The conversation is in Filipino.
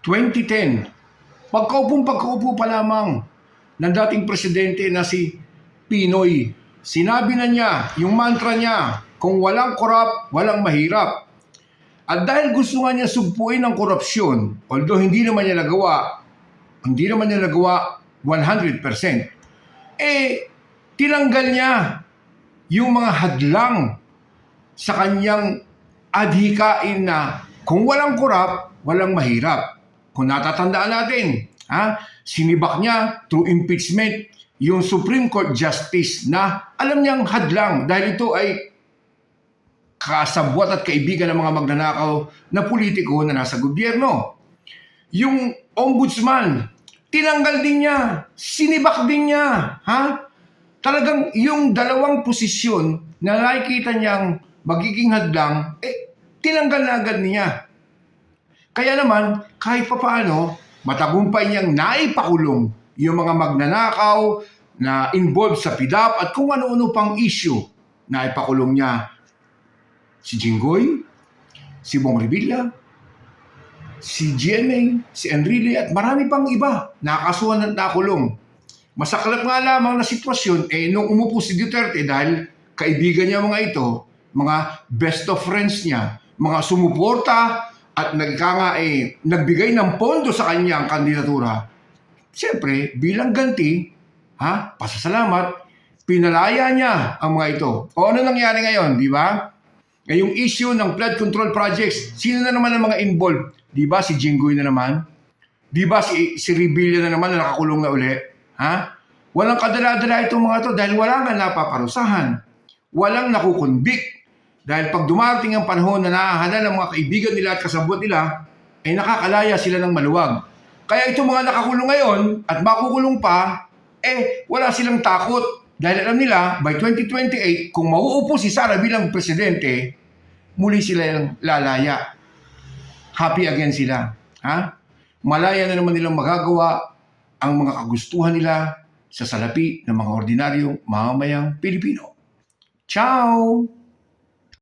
2010, pagkaupo pa lamang ng dating presidente na si Pinoy, sinabi na niya, yung mantra niya, kung walang korap, walang mahirap. At dahil gusto nga niya sugpuin ang korupsyon, although hindi naman niya nagawa 100%, tinanggal niya yung mga hadlang sa kanyang adhikain na kung walang korap, walang mahirap. Kung natatandaan natin, sinibak niya through impeachment yung Supreme Court Justice na alam niyang hadlang dahil ito ay kasabwat at kaibigan ng mga magnanakaw na politiko na nasa gobyerno. Yung ombudsman, tinanggal din niya, sinibak din niya. Talagang yung dalawang posisyon na nakikita niyang magiging hadlang, tinanggal na agad niya. Kaya naman, kahit papaano, matagumpay niyang naipakulong yung mga magnanakaw na involved sa PDAP at kung ano-ano pang issue. Naipakulong niya si Jinggoy, si Bong Revilla, si GMA, si Enrile at marami pang iba nakakasuhan at nakulong. Masaklap nga lamang na sitwasyon nung umupo si Duterte dahil kaibigan niya mga ito, mga best of friends niya, mga sumuporta at nagbigay ng pondo sa kanyang kandidatura. Siyempre, bilang ganti, pasasalamat, pinalaya niya ang mga ito. O ano nangyari ngayon, di ba? Ngayong issue ng flood control projects, sino na naman ang mga involved? Di ba si Jinggoy na naman? Di ba si Revilla na naman na nakakulong na uli? Walang kadala-dala itong mga to dahil wala nga napaparusahan. Walang nakukonvict. Dahil pag dumating ang panahon na nahahanan ng mga kaibigan nila at kasabot nila, ay nakakalaya sila ng maluwag. Kaya itong mga nakakulong ngayon at makukulong pa, wala silang takot. Dahil alam nila, by 2028, kung mauupo si Sara bilang presidente, muli sila yung lalaya. Happy again sila. Malaya na naman nilang magagawa ang mga kagustuhan nila sa salapi ng mga ordinaryong mamamayang Pilipino. Ciao!